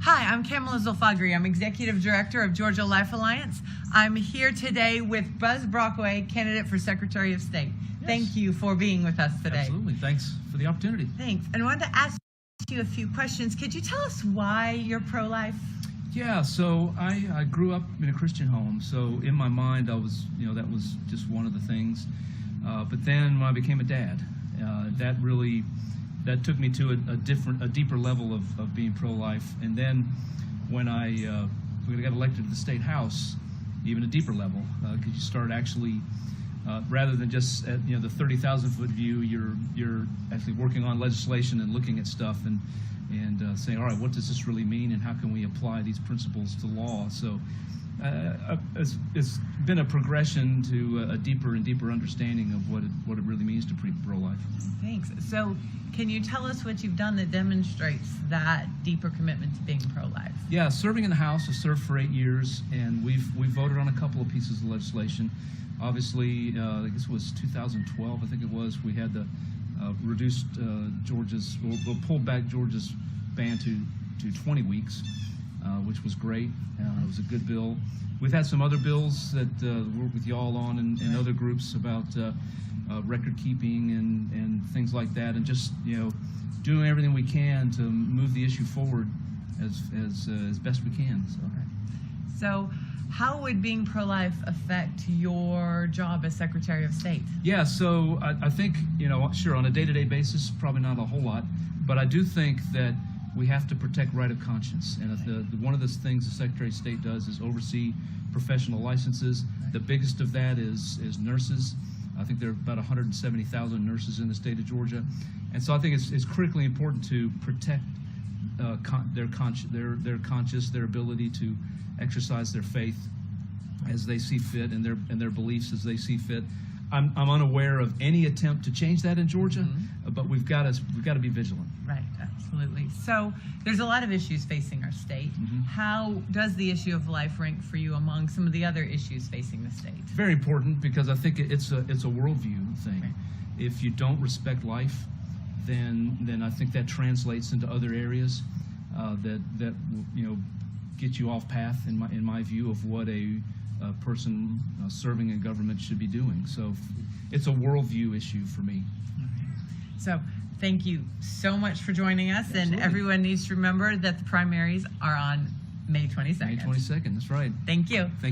Hi, I'm Camila Zolfaghari. I'm Executive Director of Georgia Life Alliance. I'm here today with Buzz Brockway, candidate for Secretary of State. Yes. Thank you for being with us today. Absolutely. Thanks for the opportunity. Thanks. And I wanted to ask you a few questions. Could you tell us why you're pro-life? Yeah, so I grew up in a Christian home, so in my mind I was, that was just one of the things. But then when I became a dad, that took me to a deeper level of being pro-life. And then when we got elected to the state house, even a deeper level, because you start actually, rather than just at the 30,000-foot view, you're actually working on legislation and looking at stuff and saying, all right, what does this really mean, and how can we apply these principles to law? So it's been a progression to a deeper and deeper understanding of what it really means to be pro-life. Thanks. So can you tell us what you've done that demonstrates that deeper commitment to being pro-life? Yeah, serving in the House, I served for 8 years, and we've voted on a couple of pieces of legislation. Obviously, I guess it was 2012, I think it was, we had the reduced we'll pull back Georgia's ban to 20 weeks, which was great. It was a good bill. We've had some other bills that work with y'all on and other groups about record keeping and things like that, and just doing everything we can to move the issue forward as best we can. So how would being pro-life affect your job as Secretary of State? Yeah, so I think, sure, on a day-to-day basis, probably not a whole lot, but I do think that we have to protect right of conscience. And one of the things the Secretary of State does is oversee professional licenses. The biggest of that is nurses. I think there are about 170,000 nurses in the state of Georgia. And so I think it's critically important to protect their conscience, their ability to exercise their faith as they see fit, and their beliefs as they see fit. I'm unaware of any attempt to change that in Georgia, but we've got to be vigilant. Right, absolutely. So there's a lot of issues facing our state. How does the issue of life rank for you among some of the other issues facing the state? Very important, because I think it's a worldview thing. Right. If you don't respect life, then I think that translates into other areas that get you off path in my view of what a person serving in government should be doing. So it's a worldview issue for me. So thank you so much for joining us. Absolutely. And everyone needs to remember that the primaries are on May 22nd. May 22nd, that's right. Thank you.